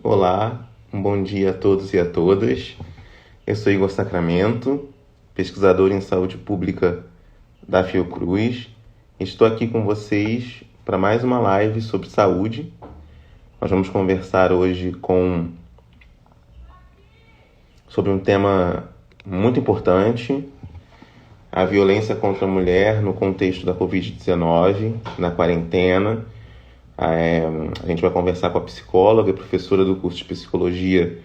Olá, um bom dia a todos e a todas. Eu sou Igor Sacramento, pesquisador em saúde pública da Fiocruz. Estou aqui com vocês para mais uma live sobre saúde. Nós vamos conversar hoje sobre um tema muito importante, a violência contra a mulher no contexto da Covid-19, na quarentena. A gente vai conversar com a psicóloga e professora do curso de psicologia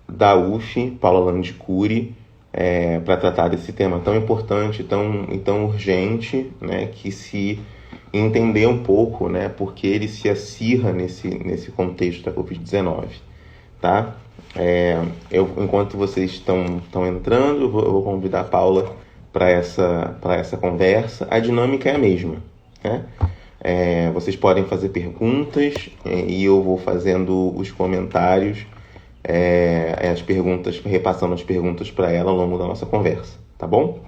da UF, Paula Landicuri, para tratar desse tema tão importante e tão urgente, né, que se entender um pouco, né, porque ele se acirra nesse contexto da Covid-19, tá? Enquanto vocês estão entrando, eu vou convidar a Paula para essa conversa. A dinâmica é a mesma, né? Vocês podem fazer perguntas e eu vou fazendo os comentários, as perguntas, repassando as perguntas para ela ao longo da nossa conversa, tá bom?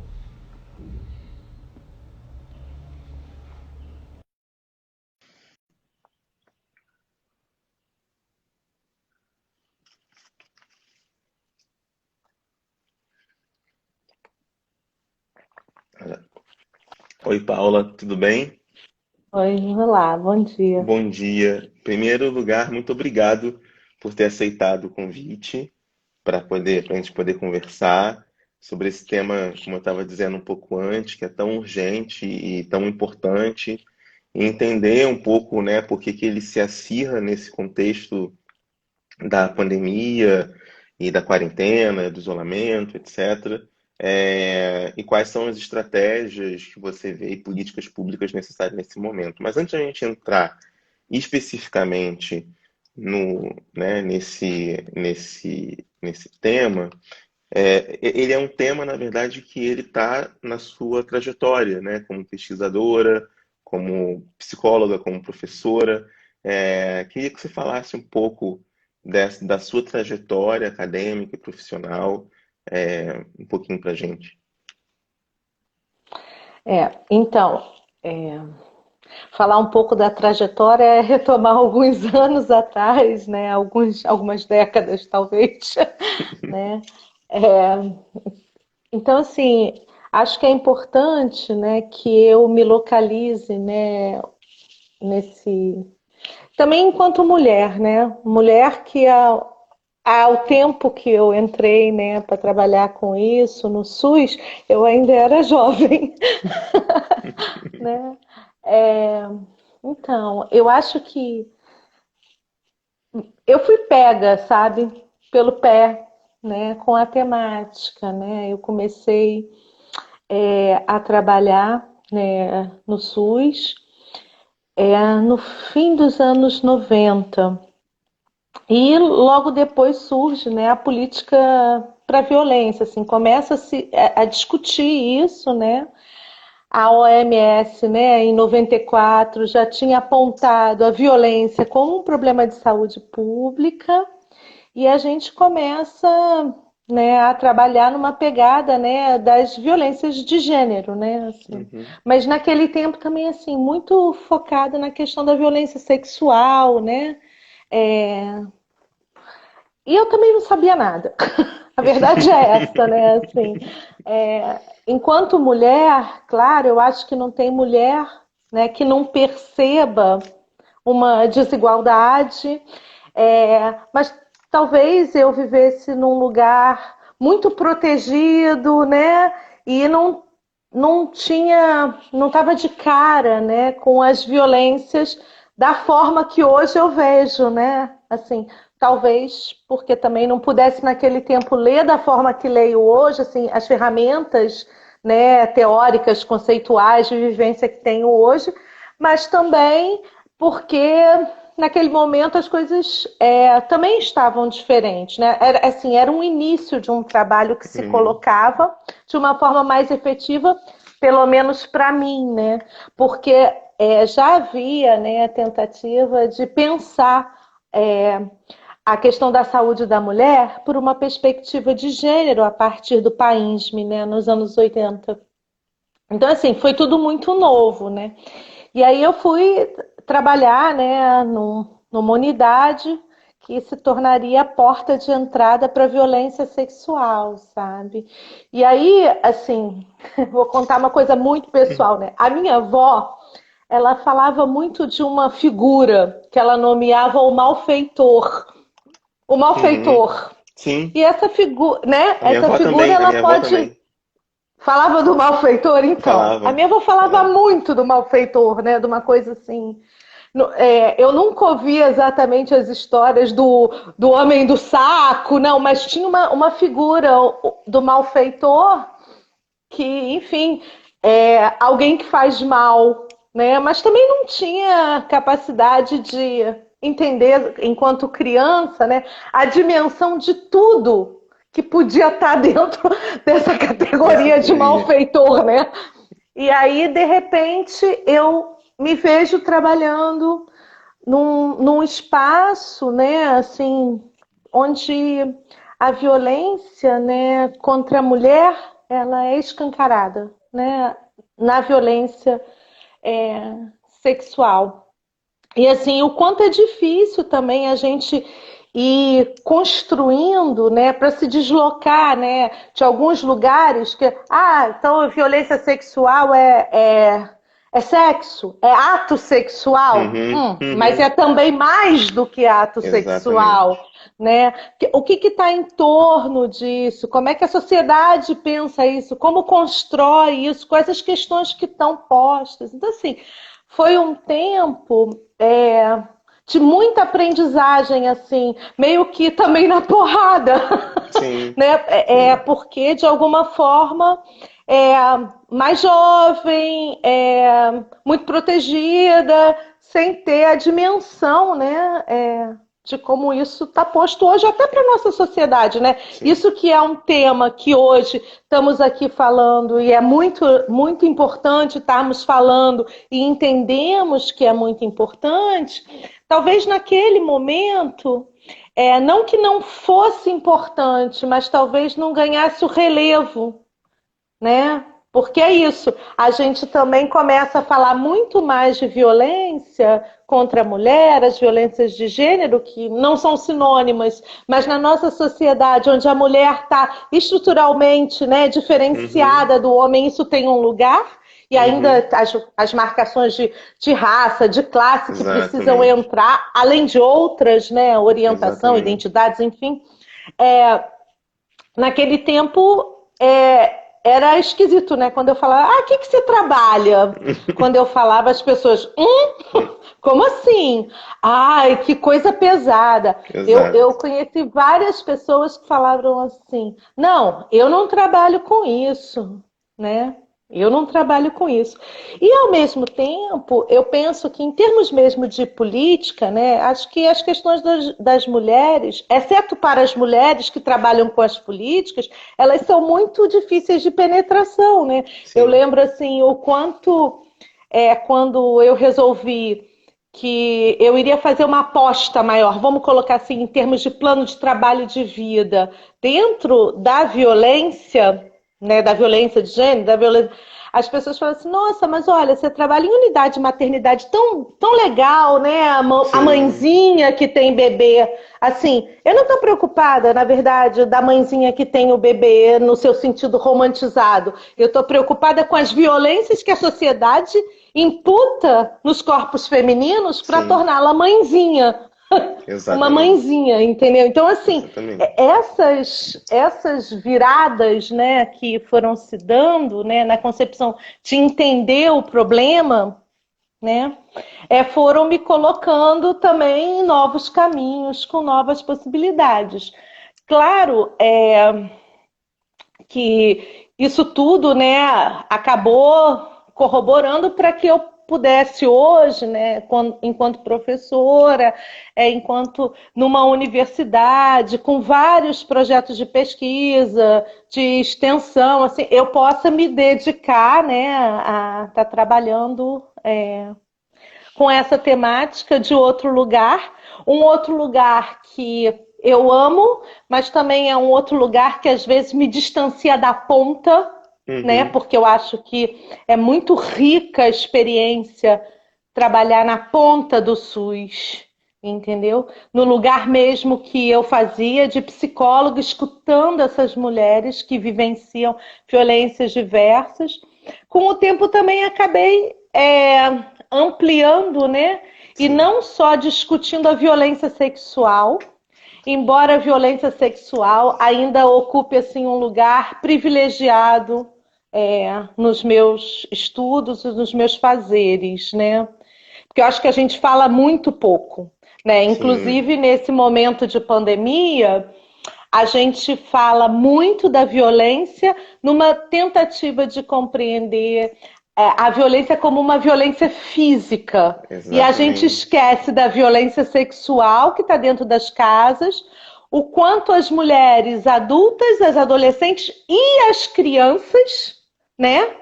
Oi, Paula, tudo bem? Oi, olá, bom dia. Bom dia. Em primeiro lugar, muito obrigado por ter aceitado o convite para a gente poder conversar sobre esse tema, como eu estava dizendo um pouco antes, que é tão urgente e tão importante, e entender um pouco, né, por que ele se acirra nesse contexto da pandemia e da quarentena, do isolamento, etc. E quais são as estratégias que você vê e políticas públicas necessárias nesse momento. Mas antes de a gente entrar especificamente nesse tema, ele é um tema, na verdade, que ele está na sua trajetória, né? Como pesquisadora, como psicóloga, como professora. Queria que você falasse um pouco da sua trajetória acadêmica e profissional, um pouquinho para a gente. Então, é, falar um pouco da trajetória é retomar alguns anos atrás, né? Algumas décadas, talvez, né? É, então, assim, acho que é importante, né, que eu me localize, né, nesse... Também enquanto mulher, né? Mulher que ao tempo que eu entrei, né, para trabalhar com isso no SUS, eu ainda era jovem, né? É, então, eu acho que eu fui pega, sabe, pelo pé, né, com a temática, né? Eu comecei a trabalhar, né, no SUS no fim dos anos 90 e logo depois surge, né, a política para a violência, assim, começa-se a discutir isso, né? A OMS, né, em 94, já tinha apontado a violência como um problema de saúde pública e a gente começa, né, a trabalhar numa pegada, né, das violências de gênero, né, assim. Uhum, Mas naquele tempo também assim muito focada na questão da violência sexual, né? É... E eu também não sabia nada. A verdade é essa, né? Assim, enquanto mulher, claro, eu acho que não tem mulher, né, que não perceba uma desigualdade, mas talvez eu vivesse num lugar muito protegido, né, e não estava de cara, né, com as violências da forma que hoje eu vejo, né, assim, talvez porque também não pudesse naquele tempo ler da forma que leio hoje, assim, as ferramentas, né, teóricas, conceituais de vivência que tenho hoje, mas também porque naquele momento as coisas também estavam diferentes, né? Era um início de um trabalho que se uhum, colocava de uma forma mais efetiva, pelo menos para mim, né? Porque já havia, né, a tentativa de pensar é, a questão da saúde da mulher por uma perspectiva de gênero a partir do PAINSM, né, nos anos 80. Então, assim, foi tudo muito novo, né? E aí eu fui trabalhar, né, numa unidade que se tornaria a porta de entrada para a violência sexual, sabe? E aí, assim, vou contar uma coisa muito pessoal, né? A minha avó, ela falava muito de uma figura que ela nomeava o malfeitor. O Uhum. malfeitor. Sim, E essa figura, né? a minha Essa avó figura, também, a ela minha avó pode. também Falava do malfeitor, então. A falava, minha avó falava falava. muito do malfeitor, né? De uma coisa assim. Eu nunca ouvi exatamente as histórias do homem do saco, não, mas tinha uma figura do malfeitor que, enfim, alguém que faz mal, né? Mas também não tinha capacidade de entender, enquanto criança, né, a dimensão de tudo que podia estar dentro dessa Dessa categoria de teoria. malfeitor, né? E aí, de repente, eu me vejo trabalhando num espaço, né, assim, onde a violência, né, contra a mulher, ela é escancarada, né, na violência é, sexual. E assim, o quanto é difícil também a gente ir construindo, né, para se deslocar, né, de alguns lugares que, então a violência sexual é sexo, é ato sexual, Uhum, mas é uhum. também mais do que ato sexual, Exatamente. né? O que está em torno disso? Como é que a sociedade pensa isso? Como constrói isso? Quais as questões que estão postas? Então, assim, foi um tempo de muita aprendizagem, assim, meio que também na porrada, Sim, né? sim. Porque de alguma forma é, mais jovem, muito protegida, sem ter a dimensão, né? De como isso está posto hoje até para a nossa sociedade, né? Sim. Isso que é um tema que hoje estamos aqui falando e é muito, muito importante estarmos falando e entendemos que é muito importante, talvez naquele momento, não que não fosse importante, mas talvez não ganhasse o relevo, né? Porque é isso, a gente também começa a falar muito mais de violência contra a mulher, as violências de gênero, que não são sinônimas, mas na nossa sociedade, onde a mulher está estruturalmente, né, Uhum, diferenciada do homem, isso tem um lugar, e uhum. ainda as marcações de raça, de classe que precisam Exatamente. entrar, além de outras, né, orientação, Exatamente. identidades, enfim. Naquele tempo era esquisito, né? Quando eu falava, o que você trabalha? Quando eu falava, as pessoas, como assim? Ai, que coisa pesada. Eu Exato. conheci várias pessoas que falaram assim, não, eu não trabalho com isso, né? Eu não trabalho com isso. E, ao mesmo tempo, eu penso que, em termos mesmo de política, né, acho que as questões das mulheres, exceto para as mulheres que trabalham com as políticas, elas são muito difíceis de penetração, né? Eu Sim. lembro, assim, o quanto, quando eu resolvi que eu iria fazer uma aposta maior, vamos colocar assim, em termos de plano de trabalho de vida, dentro da violência, né, da violência de gênero, da violência. As pessoas falam assim, nossa, mas olha, você trabalha em unidade de maternidade tão legal, né? A Sim. mãezinha que tem bebê. Assim, eu não estou preocupada, na verdade, da mãezinha que tem o bebê no seu sentido romantizado. Eu estou preocupada com as violências que a sociedade imputa nos corpos femininos para Sim. torná-la mãezinha. Uma Exatamente. mãezinha, entendeu? Então, assim, Exatamente. essas viradas, né, que foram se dando, né, na concepção de entender o problema, né, foram me colocando também em novos caminhos, com novas possibilidades. Claro, que isso tudo, né, acabou corroborando para que eu pudesse hoje, né, enquanto professora, enquanto numa universidade, com vários projetos de pesquisa, de extensão, assim, eu possa me dedicar, né, a estar trabalhando com essa temática de outro lugar, um outro lugar que eu amo, mas também é um outro lugar que às vezes me distancia da ponta, né? Uhum. Porque eu acho que é muito rica a experiência trabalhar na ponta do SUS, entendeu? No lugar mesmo que eu fazia de psicóloga, escutando essas mulheres que vivenciam violências diversas. Com o tempo também acabei ampliando, né? E Sim. não só discutindo a violência sexual, embora a violência sexual ainda ocupe assim um lugar privilegiado nos meus estudos e nos meus fazeres, né? Porque eu acho que a gente fala muito pouco, né? Sim. Inclusive nesse momento de pandemia, a gente fala muito da violência numa tentativa de compreender a violência como uma violência física. E a gente Exatamente. esquece da violência sexual que está dentro das casas, o quanto as mulheres adultas, as adolescentes e as crianças, né,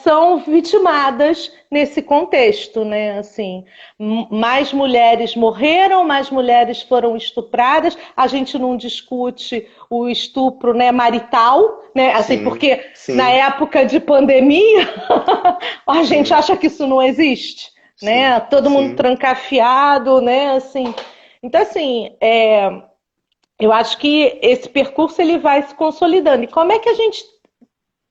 são vitimadas nesse contexto, né? Assim, mais mulheres morreram, mais mulheres foram estupradas. A gente não discute o estupro, né, marital, né? Assim, Sim. porque na Sim. época de pandemia a gente Sim. acha que isso não existe, Sim. né? Todo mundo Sim. trancafiado, né? Assim, então assim, eu acho que esse percurso ele vai se consolidando. E como é que a gente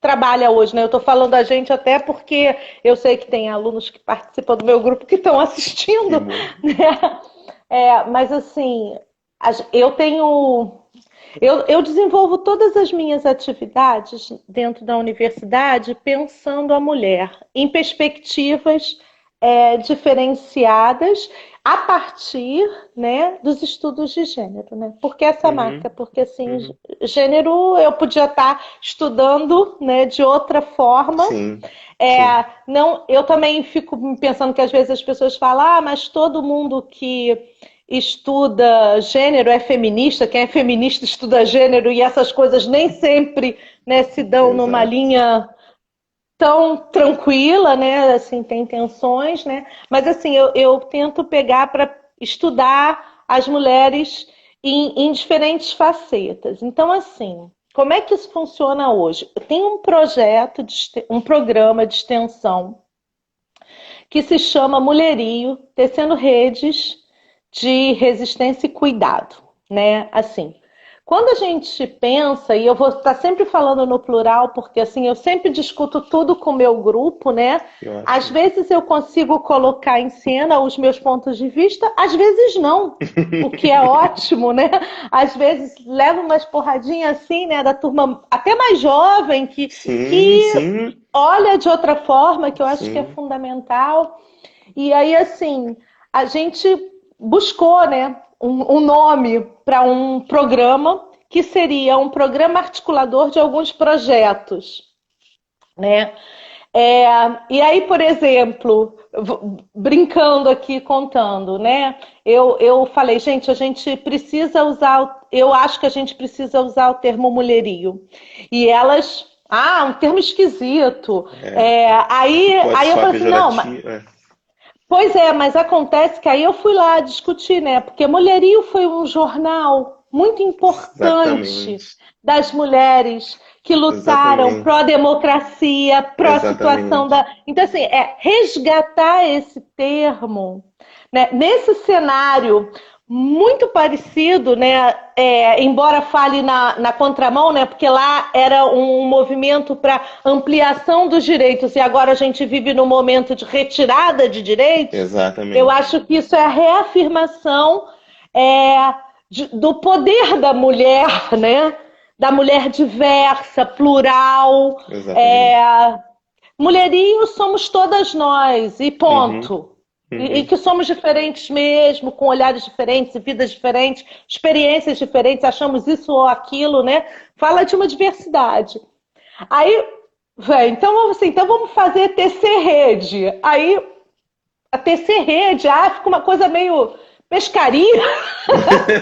trabalha hoje, né? Eu estou falando da gente até porque eu sei que tem alunos que participam do meu grupo que estão Que assistindo, bom. né? Mas assim, eu tenho. Eu desenvolvo todas as minhas atividades dentro da universidade pensando a mulher em perspectivas diferenciadas a partir, né, dos estudos de gênero, né? Por que essa marca? Uhum. Porque assim, Uhum. gênero eu podia estar estudando, né, de outra forma. Sim. Sim. Não, eu também fico pensando que às vezes as pessoas falam, mas todo mundo que estuda gênero é feminista, quem é feminista estuda gênero e essas coisas nem sempre, né, se dão numa Exato. linha tão tranquila, né? Assim, tem tensões, né? Mas assim, eu tento pegar para estudar as mulheres em diferentes facetas. Então, assim, como é que isso funciona hoje? Tem um projeto, um programa de extensão que se chama Mulherio, tecendo redes de resistência e cuidado, né? Assim, quando a gente pensa, e eu vou estar sempre falando no plural, porque assim, eu sempre discuto tudo com o meu grupo, né? Que Às ótimo. vezes eu consigo colocar em cena os meus pontos de vista, às vezes não. O que é ótimo, né? Às vezes leva umas porradinhas assim, né, da turma até mais jovem, Sim, que sim, olha de outra forma, que eu acho que é sim. fundamental. E aí, assim, a gente buscou, né, um nome para um programa que seria um programa articulador de alguns projetos, né? E aí, por exemplo, brincando aqui, contando, né? Eu falei, gente, a gente precisa usar, eu acho que a gente precisa usar o termo mulherio. E elas, um termo esquisito. É, que pode Aí eu soar falei assim, não, pejorativo. É, pois é, mas acontece que aí eu fui lá discutir, né? Porque Mulherio foi um jornal muito importante exatamente. das mulheres que lutaram Exatamente. pró-democracia, pró-situação Exatamente. da. Então, assim, resgatar esse termo, né? Nesse cenário muito parecido, né? Embora fale na contramão, né? Porque lá era um movimento para ampliação dos direitos e agora a gente vive num momento de retirada de direitos. Eu Exatamente. acho que isso é a reafirmação do poder da mulher, né? Da mulher diversa, plural. Exatamente. É, Mulherinhos somos todas nós, e Uhum. ponto. E Uhum. que somos diferentes mesmo, com olhares diferentes, vidas diferentes, experiências diferentes, achamos isso ou aquilo, né? Fala de uma diversidade. Aí, então, assim, então vamos fazer tecer rede. Aí, a tecer rede, fica uma coisa meio pescaria.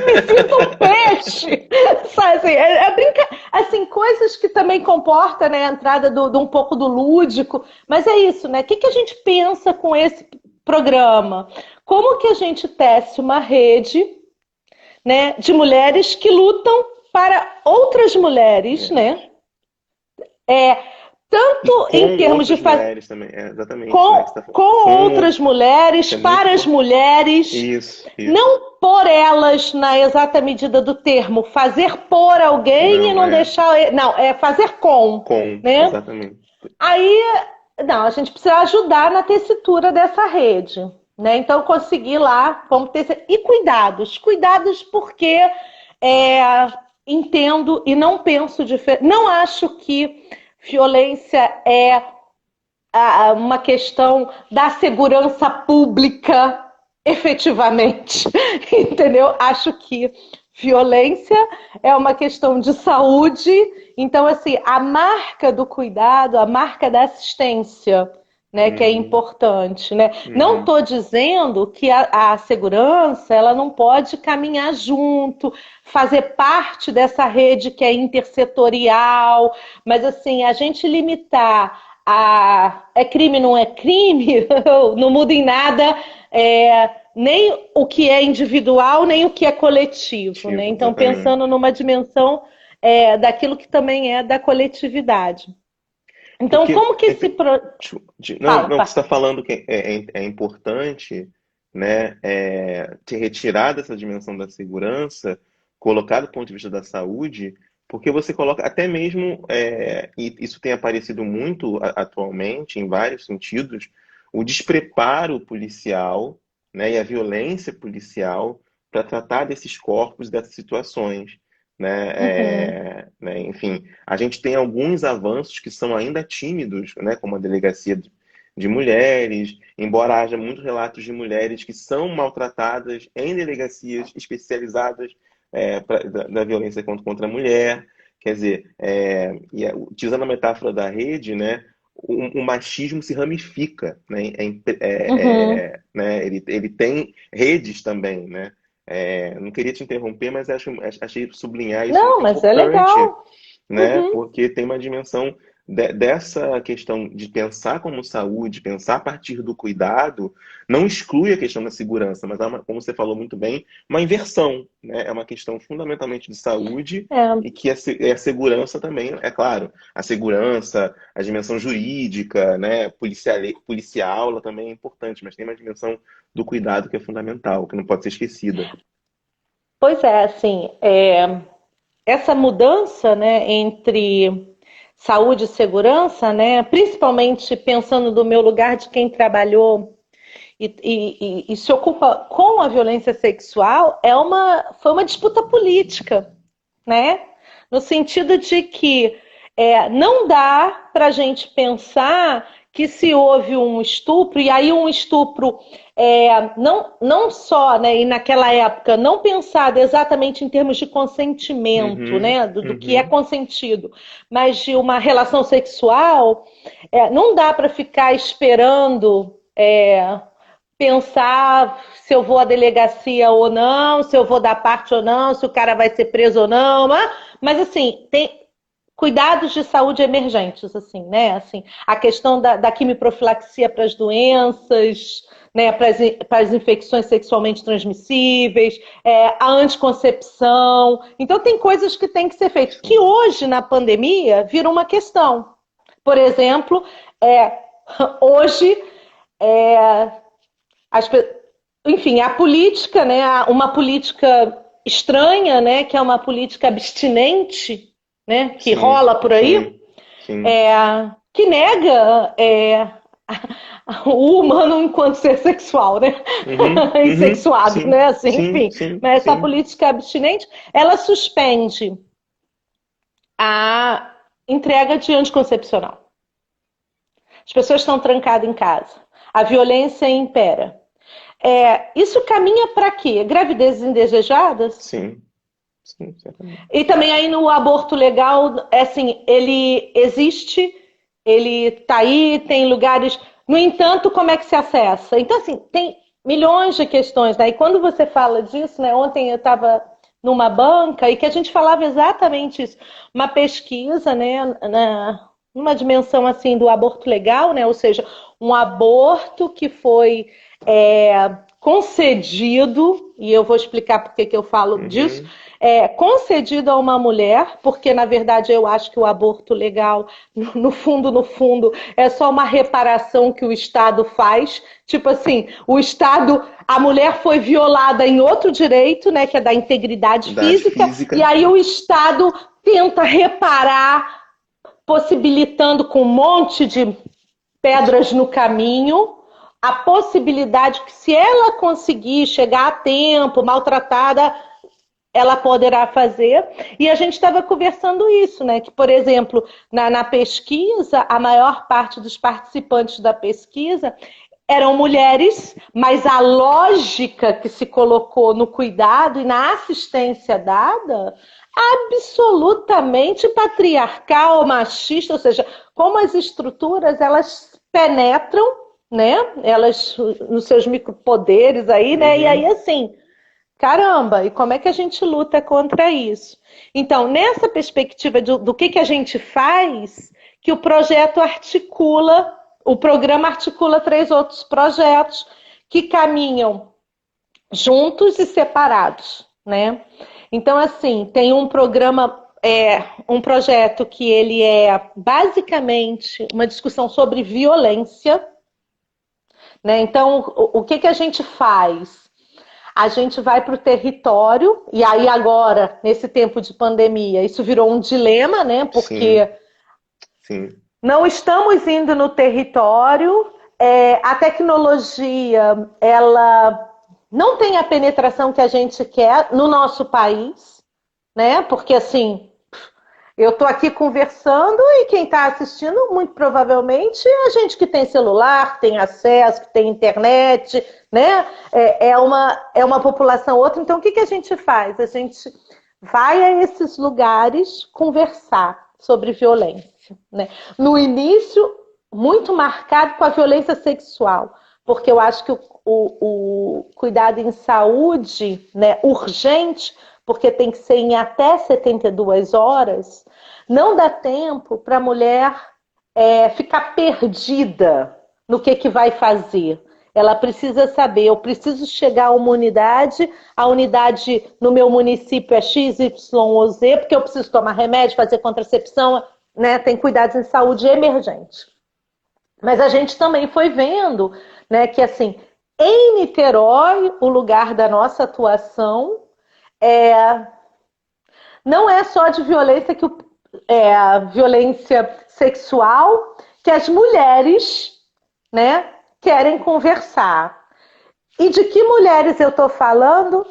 Me sinto um peixe. Sabe, assim, assim, coisas que também comporta, né, a entrada de um pouco do lúdico. Mas é isso, né? O que a gente pensa com esse programa? Como que a gente tece uma rede, né, de mulheres que lutam para outras mulheres, É. né? E tanto em com termos de outras fazer mulheres também, exatamente, né? Que você tá falando. com Com, outras mulheres, isso é muito para as importante. mulheres, Isso. não por elas na exata medida do termo, fazer por alguém e Não, não deixar. Não, é fazer com, né? exatamente. Aí, não, a gente precisa ajudar na tessitura dessa rede, né? Então, conseguir lá, vamos ter. E cuidados. Cuidados porque entendo e não penso diferente. Não acho que violência é uma questão da segurança pública efetivamente, entendeu? Acho que violência é uma questão de saúde, então assim, a marca do cuidado, a marca da assistência, né, que é Uhum, importante, né? Não uhum, estou dizendo que a segurança ela não pode caminhar junto, fazer parte dessa rede que é intersetorial, mas assim, a gente limitar é crime, não é crime, não muda em nada nem o que é individual, nem o que é coletivo, né? ativo, Então, exatamente. pensando numa dimensão daquilo que também é da coletividade. Então, Porque como que se. não, Fala, não, o que você fala. está falando que é importante, né, te retirar dessa dimensão da segurança, colocar do ponto de vista da saúde, porque você coloca até mesmo, e isso tem aparecido muito atualmente, em vários sentidos, o despreparo policial, né, e a violência policial para tratar desses corpos, dessas situações. Né, Uhum, enfim, a gente tem alguns avanços que são ainda tímidos, né, como a delegacia de mulheres, embora haja muitos relatos de mulheres que são maltratadas em delegacias especializadas da violência contra a mulher. Quer dizer, utilizando a metáfora da rede, né, o machismo se ramifica, né, uhum. né, ele tem redes também, né? Não queria te interromper, mas achei sublinhar isso Não, muito mas é importante, legal. né? Uhum. Porque tem uma dimensão dessa questão de pensar como saúde, pensar a partir do cuidado, não exclui a questão da segurança, mas como você falou muito bem, uma inversão, né? É uma questão fundamentalmente de saúde É, e que a segurança também, é claro, a segurança, a dimensão jurídica, né? Policial, ela também é importante, mas tem uma dimensão do cuidado que é fundamental, que não pode ser esquecida. pois é, assim, essa mudança, né, entre saúde e segurança, né, principalmente pensando do meu lugar de quem trabalhou e se ocupa com a violência sexual, foi uma disputa política, né? No sentido de que não dá para a gente pensar que se houve um estupro, e aí um estupro não só, né, e naquela época, não pensado exatamente em termos de consentimento, Uhum, né, do que é uhum. consentido, mas de uma relação sexual, não dá para ficar esperando pensar se eu vou à delegacia ou não, se eu vou dar parte ou não, se o cara vai ser preso ou não, mas assim, tem cuidados de saúde emergentes, assim, né? Assim, a questão da quimiprofilaxia para as doenças, né, para as infecções sexualmente transmissíveis, a anticoncepção. Então, tem coisas que têm que ser feitas, que Sim. hoje, na pandemia, viram uma questão. Por exemplo, hoje é, as, enfim, a política, né, uma política estranha, né, que é uma política abstinente, né, que Sim, rola por aí, sim, sim. que nega o humano enquanto ser sexual, né, Uhum, e uhum, sexuado, sim, né, assim, sim, enfim. sim, Mas essa sim. política abstinente, ela suspende a entrega de anticoncepcional. As pessoas estão trancadas em casa. A violência impera. Isso caminha para quê? Gravidezes indesejadas? Sim, sim, certamente. E também aí no aborto legal, assim, ele existe, ele está aí, tem lugares. No entanto, como é que se acessa? Então, assim, tem milhões de questões, né? E quando você fala disso, né? Ontem eu estava numa banca e que a gente falava exatamente isso. Uma pesquisa, né? Numa dimensão assim do aborto legal, né? Ou seja, um aborto que foi concedido, e eu vou explicar por que eu falo disso, concedido a uma mulher, porque na verdade eu acho que o aborto legal, no fundo, é só uma reparação que o Estado faz. Tipo assim, o Estado, a mulher foi violada em outro direito, né, que é da integridade física, e aí o Estado tenta reparar, possibilitando com um monte de pedras no caminho, a possibilidade que, se ela conseguir chegar a tempo, maltratada, ela poderá fazer. E a gente estava conversando isso, né? Que, por exemplo, na pesquisa, a maior parte dos participantes da pesquisa eram mulheres, mas a lógica que se colocou no cuidado e na assistência dada, absolutamente patriarcal, machista, ou seja, como as estruturas, elas penetram, né? Elas, nos seus micropoderes aí, né? E aí, assim, caramba, e como é que a gente luta contra isso? Então, nessa perspectiva do que a gente faz, que o projeto articula, o programa articula 3 outros projetos que caminham juntos e separados, né? Então, assim, tem um programa, um projeto que ele é basicamente uma discussão sobre violência, né? Então, o que a gente faz? A gente vai para o território, e aí agora, nesse tempo de pandemia, isso virou um dilema, né? Porque Sim. Não estamos indo no território, a tecnologia, ela não tem a penetração que a gente quer no nosso país, né? Porque assim, eu estou aqui conversando e quem está assistindo, muito provavelmente, é a gente que tem celular, que tem acesso, que tem internet, né? É uma população outra. Então, o que a gente faz? A gente vai a esses lugares conversar sobre violência, né? No início, muito marcado com a violência sexual, porque eu acho que o cuidado em saúde, né, urgente, porque tem que ser em até 72 horas, não dá tempo para a mulher ficar perdida no que vai fazer. Ela precisa saber, eu preciso chegar a unidade no meu município é X, Y ou Z, porque eu preciso tomar remédio, fazer contracepção, né? Tem cuidados em saúde emergente. Mas a gente também foi vendo, né, que assim, em Niterói, o lugar da nossa atuação não é só de violência, violência sexual, que as mulheres, né, querem conversar. E de que mulheres eu estou falando?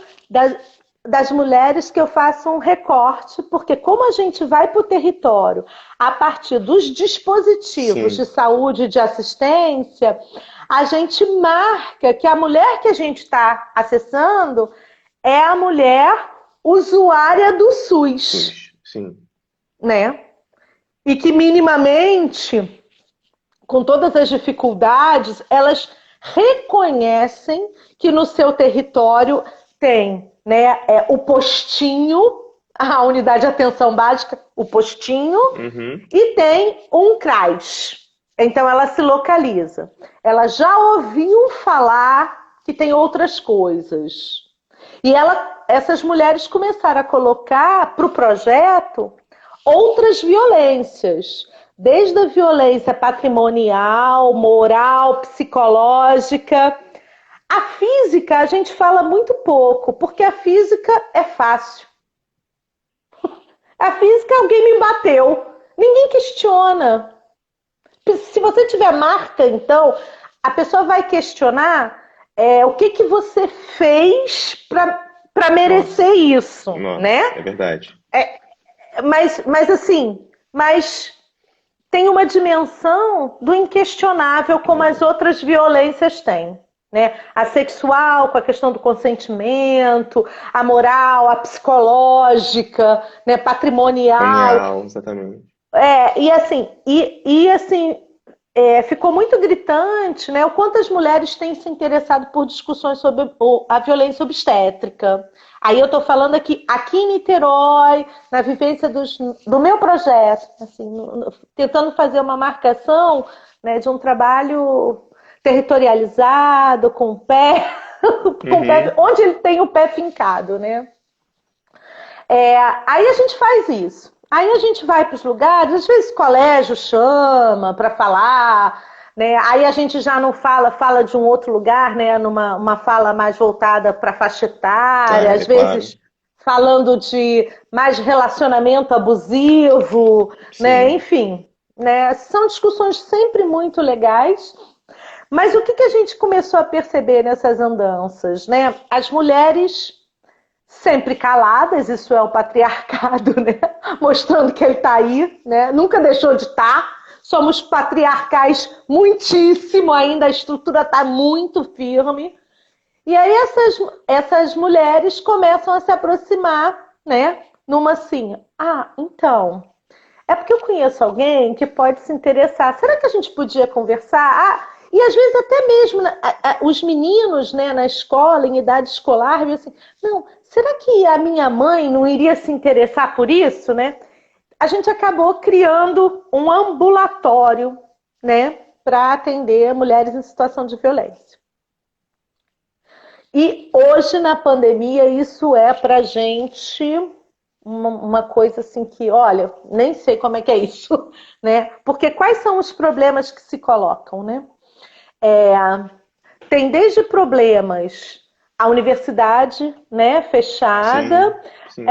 Das mulheres que eu faço um recorte, porque como a gente vai para o território a partir dos dispositivos de saúde e de assistência, a gente marca que a mulher que a gente está acessando é a mulher usuária do SUS. Sim. Né? E que minimamente, com todas as dificuldades, elas reconhecem que no seu território tem, né, o postinho, a unidade de atenção básica, o postinho, e tem um CRAS. Então ela se localiza. Ela já ouviu falar que tem outras coisas. E essas mulheres começaram a colocar para o projeto outras violências, desde a violência patrimonial, moral, psicológica. A física a gente fala muito pouco, porque a física é fácil. A física, alguém me bateu. Ninguém questiona. Se você tiver marca, então, a pessoa vai questionar o que você fez para merecer isso. Nossa, né? É verdade. Mas tem uma dimensão do inquestionável, como as outras violências têm. Né? A sexual, com a questão do consentimento, a moral, a psicológica, né? Patrimonial. Exatamente. Ficou muito gritante, né, o quanto as mulheres têm se interessado por discussões sobre a violência obstétrica. Aí eu estou falando aqui em Niterói, na vivência do meu projeto, assim, tentando fazer uma marcação, né, de um trabalho territorializado, com o pé, Uhum. onde ele tem o pé fincado, né? Aí a gente faz isso. Aí a gente vai para os lugares, às vezes o colégio chama para falar, né? Aí a gente já não fala de um outro lugar, né? Numa uma fala mais voltada para a faixa etária, às Claro. vezes falando de mais relacionamento abusivo, né? Sim. Enfim, né? São discussões sempre muito legais. Mas o que que a gente começou a perceber nessas andanças, né? As mulheres sempre caladas, isso é o patriarcado, né? Mostrando que ele está aí, né? Nunca deixou de estar. Somos patriarcais muitíssimo ainda, a estrutura está muito firme. E aí essas mulheres começam a se aproximar, né? Numa assim, então, é porque eu conheço alguém que pode se interessar. Será que a gente podia conversar? E às vezes até mesmo os meninos, né, na escola, em idade escolar, dizem assim, não, será que a minha mãe não iria se interessar por isso, né? A gente acabou criando um ambulatório, né, para atender mulheres em situação de violência. E hoje, na pandemia, isso é para gente uma coisa assim que, olha, nem sei como é que é isso, né? Porque quais são os problemas que se colocam, né? É, tem desde problemas a universidade, né, Sim. fechada, Sim.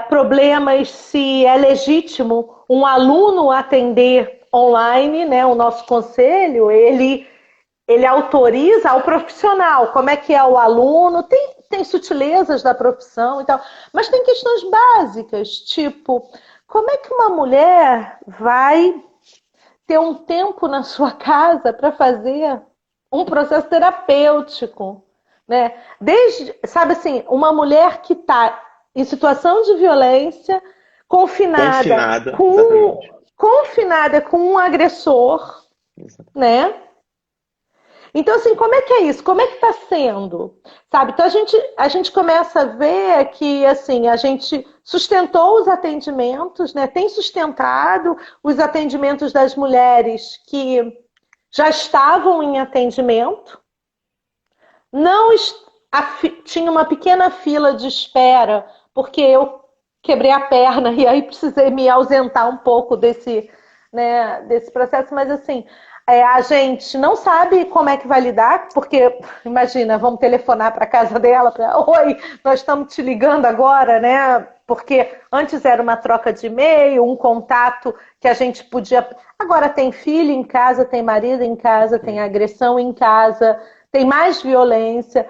problemas se é legítimo um aluno atender online, né? O nosso conselho, ele autoriza ao profissional, como é que é o aluno, tem sutilezas da profissão e tal, mas tem questões básicas, tipo, como é que uma mulher vai ter um tempo na sua casa para fazer um processo terapêutico, né? Desde, sabe assim, uma mulher que está em situação de violência, confinada Confinada, com, exatamente. confinada com um agressor, Exatamente. né? Então, assim, como é que é isso? Como é que está sendo? Sabe? Então, a gente começa a ver que, assim, a gente sustentou os atendimentos, né? Tem sustentado os atendimentos das mulheres que já estavam em atendimento, não tinha uma pequena fila de espera, porque eu quebrei a perna e aí precisei me ausentar um pouco desse processo, mas assim, a gente não sabe como é que vai lidar, porque imagina, vamos telefonar para a casa dela, oi, nós estamos te ligando agora, né? Porque antes era uma troca de e-mail, um contato que a gente podia. Agora tem filho em casa, tem marido em casa, tem Uhum. agressão em casa, tem mais violência.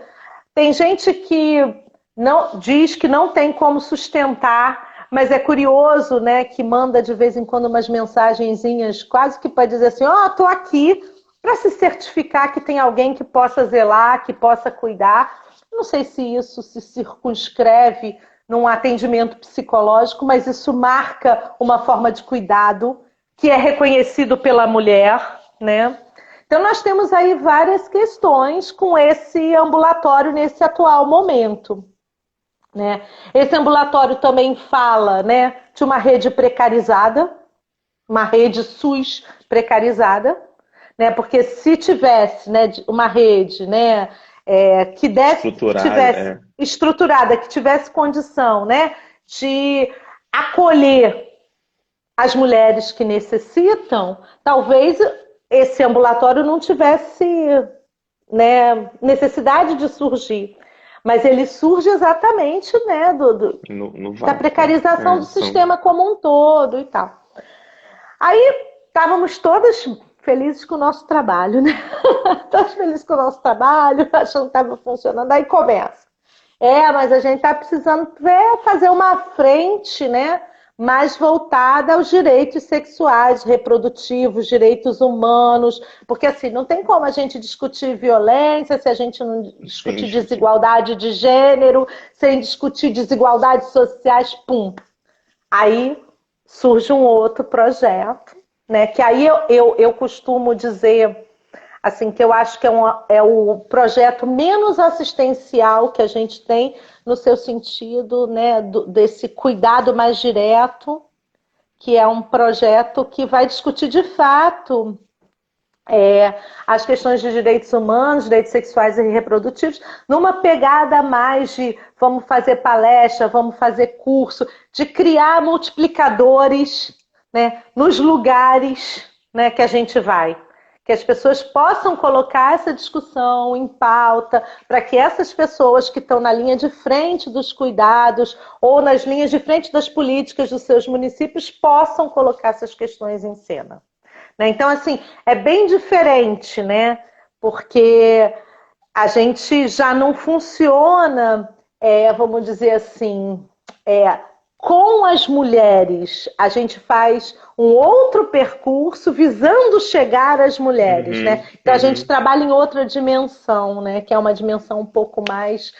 Tem gente que não diz que não tem como sustentar, mas é curioso, né, que manda de vez em quando umas mensagenzinhas, quase que para dizer assim, tô aqui para se certificar que tem alguém que possa zelar, que possa cuidar. Não sei se isso se circunscreve num atendimento psicológico, mas isso marca uma forma de cuidado que é reconhecido pela mulher, né? Então, nós temos aí várias questões com esse ambulatório nesse atual momento, né? Esse ambulatório também fala, né, de uma rede precarizada, uma rede SUS precarizada, né? Porque se tivesse, né, uma rede, né, que Estruturada, tivesse estruturada, que tivesse condição, né, de acolher as mulheres que necessitam, talvez esse ambulatório não tivesse, né, necessidade de surgir. Mas ele surge exatamente, né, no da vácuo, né? precarização do São. sistema como um todo e tal. Aí estávamos todas felizes com o nosso trabalho, né? Todas felizes com o nosso trabalho, achando que estava funcionando. Aí começa. Mas a gente está precisando fazer uma frente, né, mais voltada aos direitos sexuais, reprodutivos, direitos humanos, porque assim, não tem como a gente discutir violência se a gente não Sem discutir discutir. desigualdade de gênero, sem discutir desigualdades sociais, pum. Aí surge um outro projeto, né, que aí eu costumo dizer assim, que eu acho que é o projeto menos assistencial que a gente tem no seu sentido, né, desse cuidado mais direto, que é um projeto que vai discutir de fato as questões de direitos humanos, direitos sexuais e reprodutivos, numa pegada mais de vamos fazer palestra, vamos fazer curso, de criar multiplicadores, né, nos lugares, né, que a gente vai. Que as pessoas possam colocar essa discussão em pauta, para que essas pessoas que estão na linha de frente dos cuidados ou nas linhas de frente das políticas dos seus municípios possam colocar essas questões em cena. Né? Então, assim, é bem diferente, né? Porque a gente já não funciona, vamos dizer assim, com as mulheres. A gente faz um outro percurso visando chegar às mulheres, né? Então, a gente trabalha em outra dimensão, né? Que é uma dimensão um pouco mais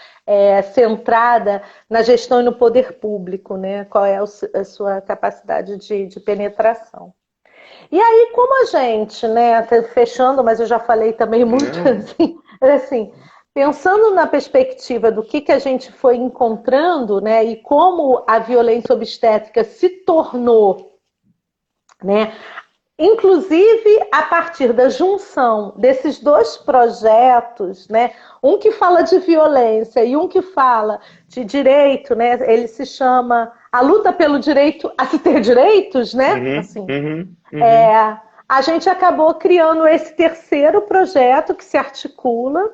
centrada na gestão e no poder público, né? Qual é a sua capacidade de penetração. E aí, como a gente, né, fechando, mas eu já falei também muito assim, pensando na perspectiva do que a gente foi encontrando, né, e como a violência obstétrica se tornou, né, inclusive a partir da junção desses dois projetos, né, um que fala de violência e um que fala de direito, né, ele se chama A Luta pelo Direito a se ter direitos, né, assim. A gente acabou criando esse terceiro projeto que se articula,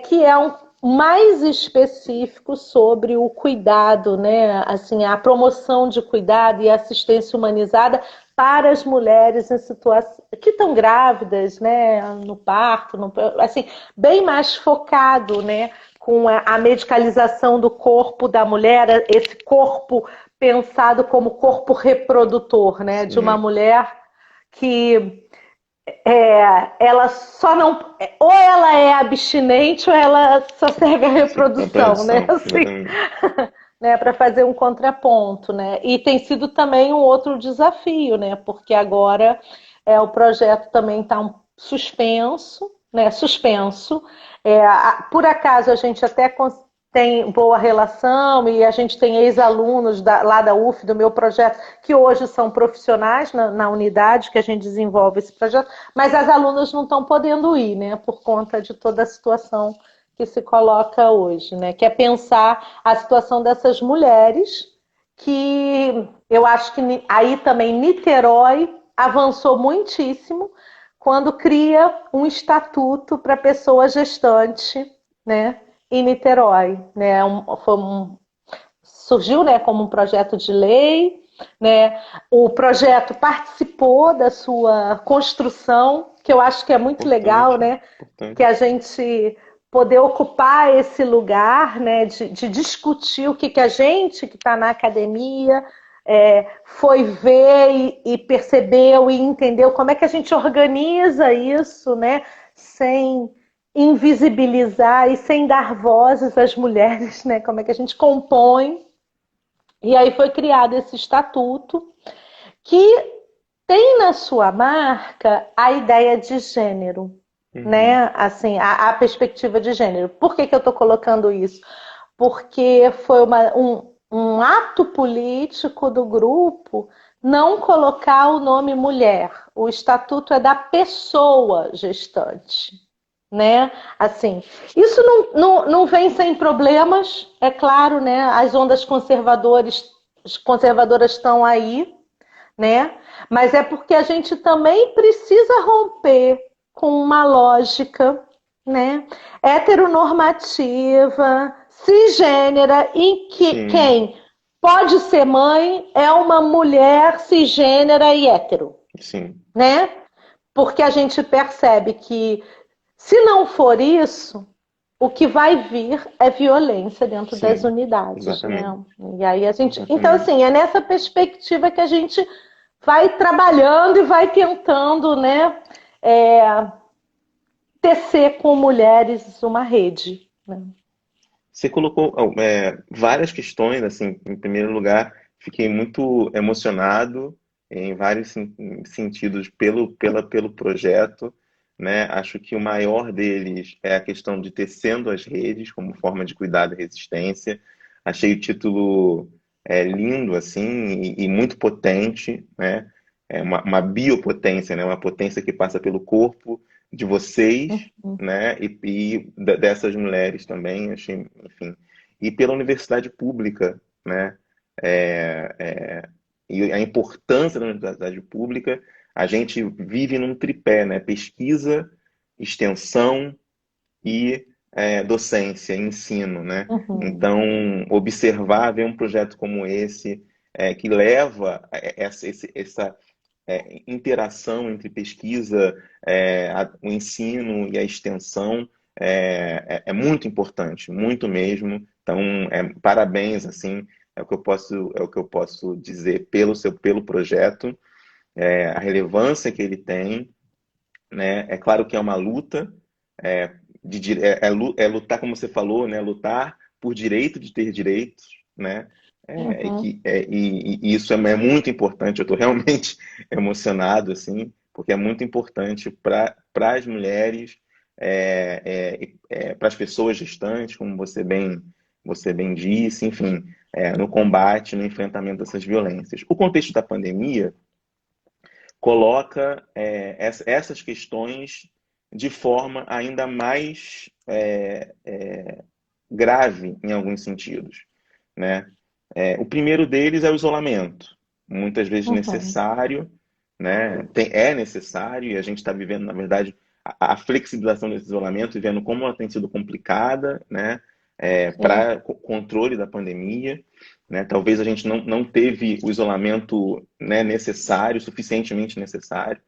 que é um mais específico sobre o cuidado, né? Assim, a promoção de cuidado e assistência humanizada para as mulheres em situação que estão grávidas, né? No parto, assim, bem mais focado, né? Com a medicalização do corpo da mulher, esse corpo pensado como corpo reprodutor, né? De uma mulher que ela só não. Ou ela é abstinente ou ela só serve à reprodução, né? Assim, né? Para fazer um contraponto, né? E tem sido também um outro desafio, né? Porque agora o projeto também está suspenso, né? Suspenso. Por acaso a gente até tem boa relação e a gente tem ex-alunos lá da UF, do meu projeto, que hoje são profissionais na unidade que a gente desenvolve esse projeto, mas as alunas não estão podendo ir, né, por conta de toda a situação que se coloca hoje, né, que é pensar a situação dessas mulheres, que eu acho que aí também Niterói avançou muitíssimo quando cria um estatuto para pessoa gestante, né, em Niterói, né? Surgiu, né, como um projeto de lei, né? O projeto participou da sua construção, que eu acho que é muito legal, né? Que a gente poder ocupar esse lugar, né? De discutir o que a gente que está na academia foi ver e percebeu e entendeu como é que a gente organiza isso, né? Sem invisibilizar e sem dar vozes às mulheres, né? Como é que a gente compõe. E aí foi criado esse estatuto que tem na sua marca a ideia de gênero, né? Assim, a perspectiva de gênero. Por que eu estou colocando isso? Porque foi um ato político do grupo não colocar o nome mulher. O estatuto é da pessoa gestante, né? Assim, isso não vem sem problemas, é claro, né? As ondas conservadoras estão aí, né? Mas é porque a gente também precisa romper com uma lógica, né? Heteronormativa, cisgênera, em que quem pode ser mãe é uma mulher cisgênera e hétero, né? Porque a gente percebe que se não for isso, o que vai vir é violência dentro das unidades, né? E aí a gente, então assim, é nessa perspectiva que a gente vai trabalhando e vai tentando, né, tecer com mulheres uma rede, né? Você colocou várias questões, assim, em primeiro lugar, fiquei muito emocionado em vários sentidos pelo projeto, né? Acho que o maior deles é a questão de tecendo as redes como forma de cuidado e resistência. Achei o título lindo, assim, e muito potente, né? uma biopotência, né? Uma potência que passa pelo corpo de vocês, Uhum. né? Dessas mulheres também, achei, enfim, e pela universidade pública, né? É, é, e a importância da universidade pública, a gente vive num tripé, né? Pesquisa, extensão e docência, ensino, né? Uhum. Então, observar, ver um projeto como esse, que leva essa interação entre pesquisa, o ensino e a extensão é muito importante, muito mesmo. Então, parabéns, assim, é o que eu posso dizer pelo projeto, a relevância que ele tem, né? É claro que é uma luta, é, é lutar, como você falou, né? Lutar por direito de ter direitos, né? Uhum. E isso é muito importante. Eu estou realmente emocionado, assim, porque é muito importante para as mulheres, para as pessoas gestantes, como você bem disse, enfim, no combate, no enfrentamento dessas violências. O contexto da pandemia coloca essas questões de forma ainda mais grave em alguns sentidos, né? O primeiro deles é o isolamento, muitas vezes Uhum. necessário, né? É necessário e a gente está vivendo, na verdade, a flexibilização desse isolamento e vendo como ela tem sido complicada, né? Sim. Para controle da pandemia, né? Talvez a gente não teve o isolamento, né, necessário, suficientemente necessário.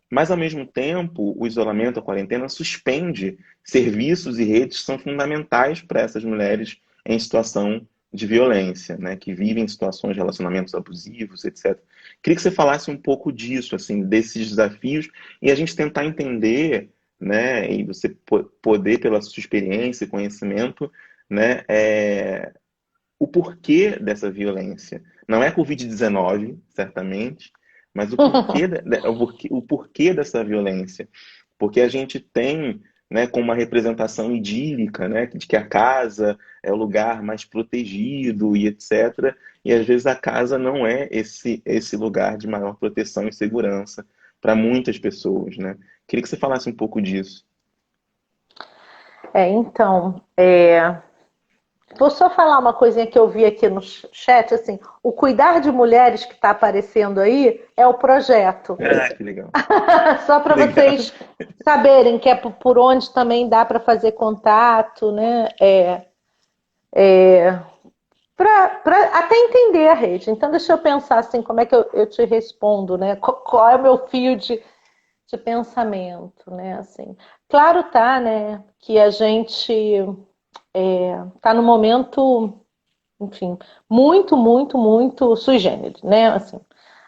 Mas, ao mesmo tempo, o isolamento, a quarentena, suspende serviços e redes que são fundamentais para essas mulheres em situação de violência, né, que vivem em situações de relacionamentos abusivos, etc. Queria que você falasse um pouco disso, assim, desses desafios, e a gente tentar entender, né, e você poder, pela sua experiência e conhecimento, né, o porquê dessa violência. Não é Covid-19, certamente, mas o porquê dessa violência. Porque a gente tem, né, com uma representação idílica, né, de que a casa é o lugar mais protegido e etc. E às vezes a casa não é esse lugar de maior proteção e segurança para muitas pessoas, né? Queria que você falasse um pouco disso. Então, vou só falar uma coisinha que eu vi aqui no chat, assim, o Cuidar de Mulheres que está aparecendo aí é o projeto. Ah, que legal. Só Que para legal. vocês saberem que é por onde também dá para fazer contato, né? Para até entender a rede. Então, deixa eu pensar assim, como é que eu te respondo, né? Qual é o meu fio de pensamento, né? Assim, claro tá, né? Que a gente tá no momento, enfim, muito sui generis, né? Assim,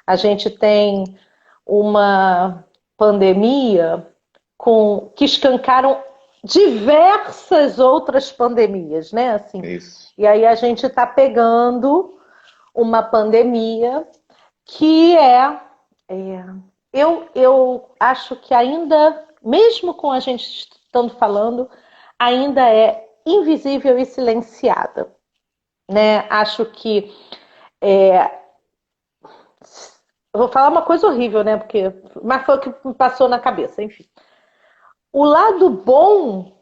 a gente tem uma pandemia que escancaram diversas outras pandemias, né? Assim, Isso. e aí a gente está pegando uma pandemia que é eu acho que ainda, mesmo com a gente estando falando, ainda é invisível e silenciada, né? Acho que eu vou falar uma coisa horrível, né? Mas foi o que me passou na cabeça, enfim. O lado bom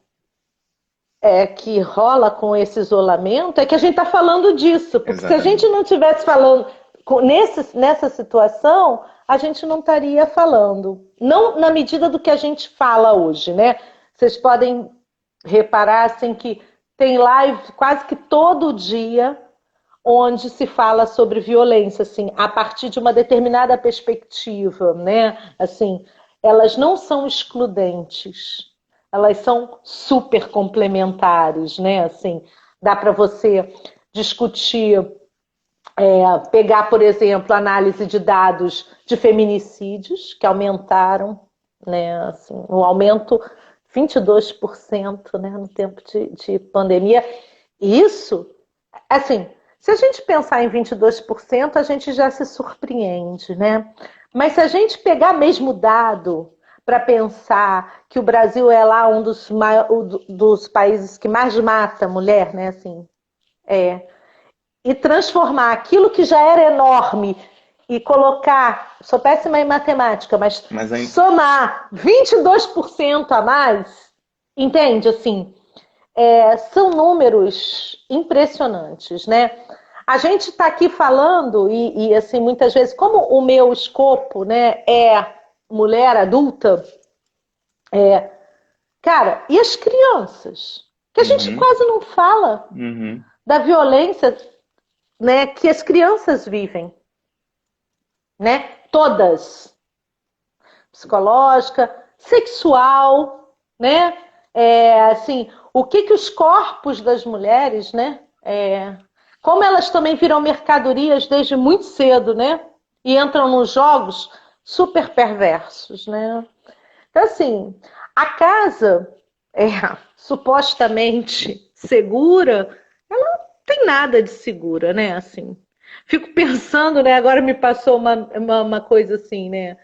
que rola com esse isolamento é que a gente está falando disso, porque se a gente Exatamente. não estivesse falando nessa situação, a gente não estaria falando. Não na medida do que a gente fala hoje, né? Vocês podem reparar assim, que tem live quase que todo dia onde se fala sobre violência, assim, a partir de uma determinada perspectiva, né? Assim, elas não são excludentes, elas são super complementares, né? Assim, dá para você discutir, pegar, por exemplo, análise de dados de feminicídios que aumentaram, né? Assim, um aumento 22%, né, no tempo de pandemia. Isso, assim, se a gente pensar em 22%, a gente já se surpreende, né? Mas se a gente pegar mesmo dado para pensar que o Brasil é lá um dos países que mais mata mulher, né? Assim, e transformar aquilo que já era enorme e colocar, sou péssima em matemática, mas aí... somar 22% a mais, entende? Assim, são números impressionantes, né? A gente está aqui falando, e assim, muitas vezes, como o meu escopo, né, é mulher adulta, cara, e as crianças? Que a gente quase não fala da violência, né, que as crianças vivem, né? Todas. Psicológica, sexual, né? Assim, o que os corpos das mulheres, né? Como elas também viram mercadorias desde muito cedo, né? E entram nos jogos super perversos, né? Então, assim, a casa supostamente segura, ela não tem nada de segura, né? Assim, fico pensando, né? Agora me passou uma coisa assim, né?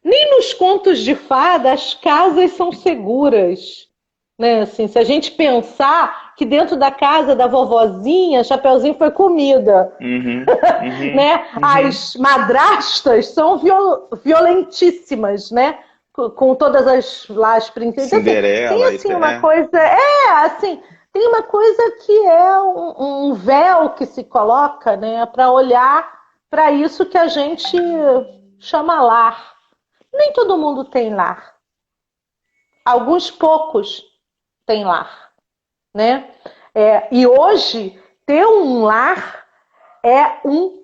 Nem nos contos de fada as casas são seguras, né? Assim, se a gente pensar que dentro da casa da vovozinha, Chapeuzinho foi comida, né? As madrastas são violentíssimas, né? Com todas as princesas. Cinderela, tem assim uma coisa, assim, tem uma coisa que é um véu que se coloca, né, para olhar para isso que a gente chama lar. Nem todo mundo tem lar. Alguns poucos têm lar, né? E hoje ter um lar é um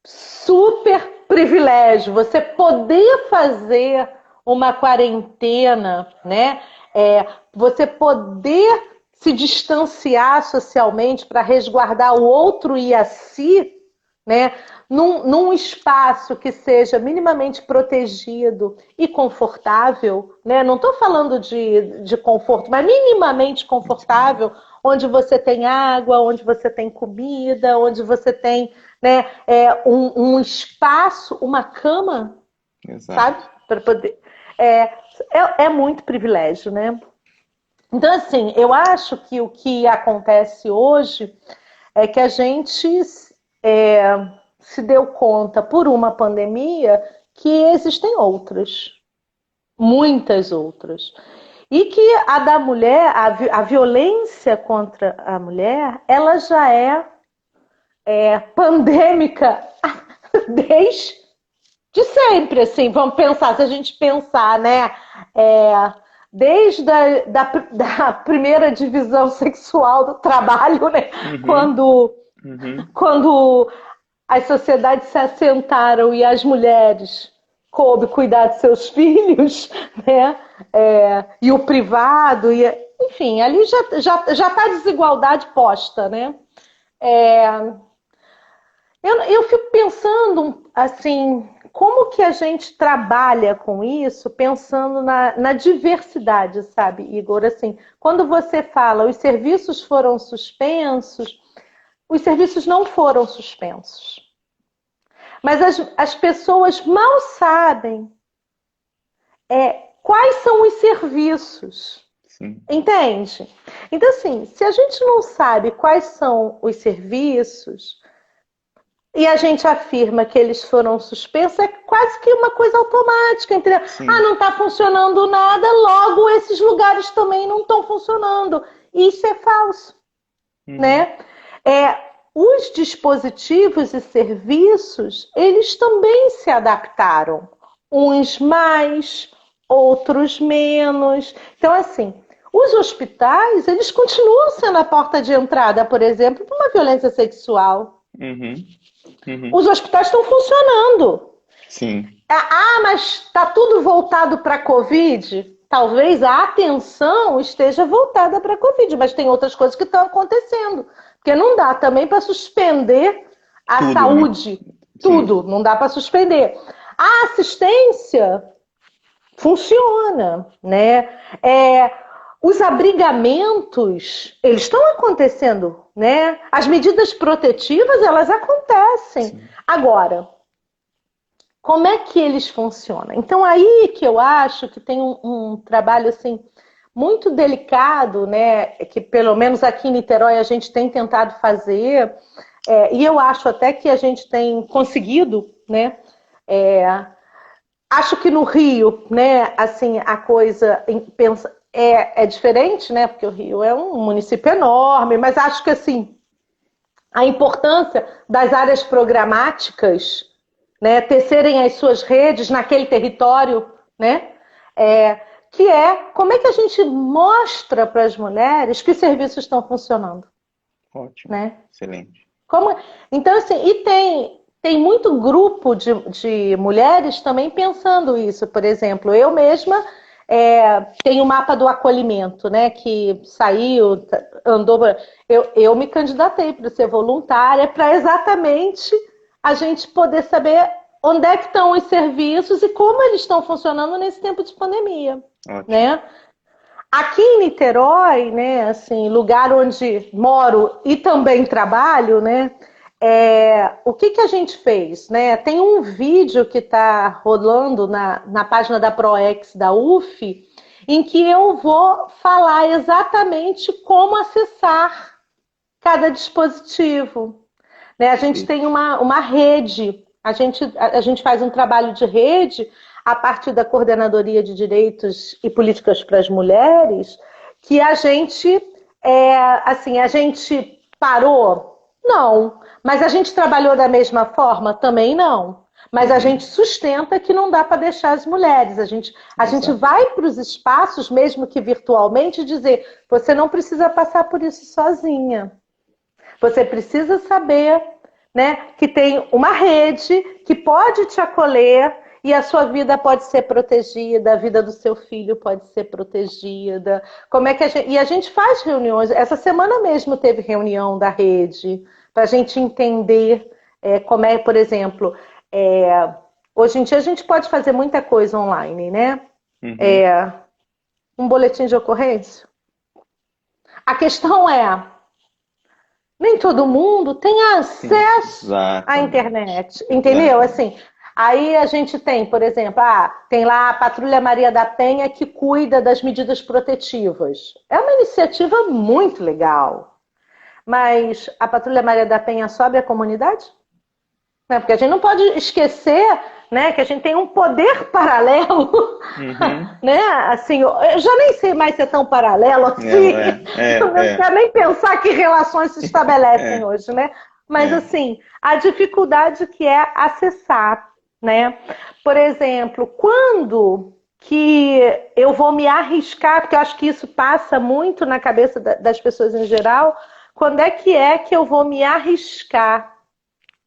super privilégio. Você poder fazer uma quarentena, né? Você poder se distanciar socialmente para resguardar o outro e a si, né? Num espaço que seja minimamente protegido e confortável, né? Não estou falando de conforto, mas minimamente confortável, onde você tem água, onde você tem comida, onde você tem, né, um espaço, uma cama, Exato. sabe? Para poder. É muito privilégio, né? Então, assim, eu acho que o que acontece hoje é que a gente se deu conta, por uma pandemia, que existem outras, muitas outras. E que a da mulher, a violência contra a mulher, ela já é pandêmica desde sempre, assim, vamos pensar, se a gente pensar, né, desde da primeira divisão sexual do trabalho, né, quando as sociedades se assentaram e as mulheres coube cuidar de seus filhos, né, e o privado, enfim, ali já está a desigualdade posta, né. Eu fico pensando, assim, como que a gente trabalha com isso, pensando na diversidade, sabe, Igor? Assim, quando você fala os serviços foram suspensos, os serviços não foram suspensos. Mas as pessoas mal sabem quais são os serviços. Sim. Entende? Então, assim, se a gente não sabe quais são os serviços e a gente afirma que eles foram suspensos, é quase que uma coisa automática. Entendeu? Não está funcionando nada, logo esses lugares também não estão funcionando. Isso é falso. Né? Os dispositivos e serviços, eles também se adaptaram. Uns mais, outros menos. Então, assim, os hospitais, eles continuam sendo a porta de entrada, por exemplo, para uma violência sexual. Os hospitais estão funcionando. Sim. Mas está tudo voltado para a Covid? Talvez a atenção esteja voltada para a Covid, mas tem outras coisas que estão acontecendo. Porque não dá também para suspender a saúde. Né? Tudo, não dá para suspender. A assistência funciona, né? Os abrigamentos, eles estão acontecendo, né? As medidas protetivas, elas acontecem. Sim. Agora, como é que eles funcionam? Então, aí que eu acho que tem um trabalho, assim, muito delicado, né? Que pelo menos aqui em Niterói a gente tem tentado fazer, e eu acho até que a gente tem conseguido, né? É, acho que no Rio, né, assim, a coisa é diferente, né? Porque o Rio é um município enorme, mas acho que assim a importância das áreas programáticas, né, tecerem as suas redes naquele território, né? É, que é como é que a gente mostra para as mulheres que os serviços estão funcionando, Ótimo, né? excelente. Como... Então, assim, e tem muito grupo de mulheres também pensando isso. Por exemplo, eu mesma tenho o mapa do acolhimento, né? Que saiu, andou. Eu me candidatei para ser voluntária para exatamente a gente poder saber onde é que estão os serviços e como eles estão funcionando nesse tempo de pandemia, Ótimo. né? Aqui em Niterói, né, assim, lugar onde moro e também trabalho, né, o que que a gente fez, né? Tem um vídeo que está rolando na página da ProEx da UF, em que eu vou falar exatamente como acessar cada dispositivo, né? A gente Perfeito. tem uma rede, a gente faz um trabalho de rede a partir da Coordenadoria de Direitos e Políticas para as Mulheres, que a gente parou? Não. Mas a gente trabalhou da mesma forma? Também não. Mas a gente Uhum. sustenta que não dá para deixar as mulheres. A gente Exato. vai para os espaços, mesmo que virtualmente, dizer: você não precisa passar por isso sozinha. Você precisa saber, né, que tem uma rede que pode te acolher e a sua vida pode ser protegida, a vida do seu filho pode ser protegida. Como é que a gente faz reuniões? Essa semana mesmo teve reunião da rede para a gente entender como é, por exemplo, hoje em dia a gente pode fazer muita coisa online, né? Uhum. Um boletim de ocorrência. A questão nem todo mundo tem Sim, acesso à exatamente. internet, entendeu? Exatamente. Assim, aí a gente tem, por exemplo, tem lá a Patrulha Maria da Penha que cuida das medidas protetivas. É uma iniciativa muito legal, mas a Patrulha Maria da Penha sobe a comunidade? Né? Porque a gente não pode esquecer, né, que a gente tem um poder paralelo, Uhum. né? Assim, eu já nem sei mais se é tão paralelo assim. Eu não quero nem pensar que relações se estabelecem É, hoje, né? Mas é. assim, a dificuldade que é acessar, né? Por exemplo, quando que eu vou me arriscar, porque eu acho que isso passa muito na cabeça das pessoas em geral, quando é que eu vou me arriscar,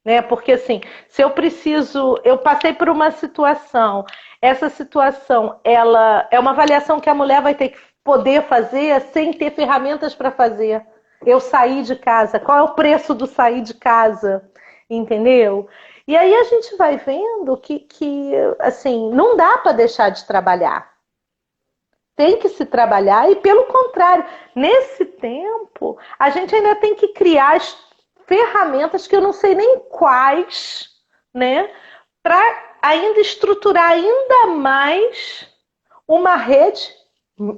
né? Porque assim, se eu preciso, eu passei por uma situação, essa situação, ela é uma avaliação que a mulher vai ter que poder fazer sem ter ferramentas para fazer. Eu saí de casa, qual é o preço do sair de casa? Entendeu? E aí a gente vai vendo que assim, não dá para deixar de trabalhar. Tem que se trabalhar e, pelo contrário, nesse tempo, a gente ainda tem que criar as ferramentas que eu não sei nem quais, né, para ainda estruturar ainda mais uma rede,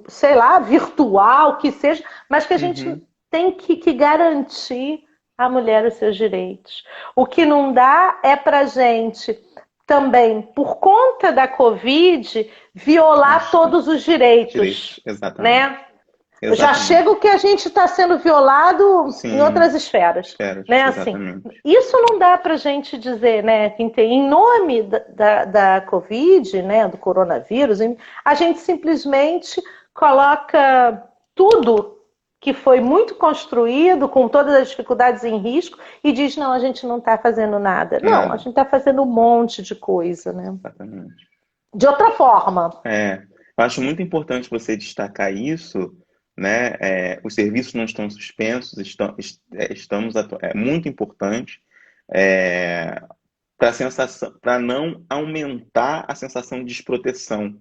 sei lá, virtual, que seja, mas que a gente Uhum. tem que garantir à mulher os seus direitos. O que não dá é para gente também, por conta da Covid, violar Acho. todos os direitos, Direitos. Exatamente. né? Já chega Exatamente. o que a gente está sendo violado em Sim, outras esferas, esferas. né? Assim, Exatamente. isso não dá para a gente dizer, né? Que em nome da Covid, né? Do coronavírus, a gente simplesmente coloca tudo que foi muito construído, com todas as dificuldades em risco, e diz, não, a gente não está fazendo nada. Não, a Nada. gente está fazendo um monte de coisa, né? Exatamente. De outra forma. Eu acho muito importante você destacar isso, né? Os serviços não estão suspensos, é muito importante para sensação, para não aumentar a sensação de desproteção,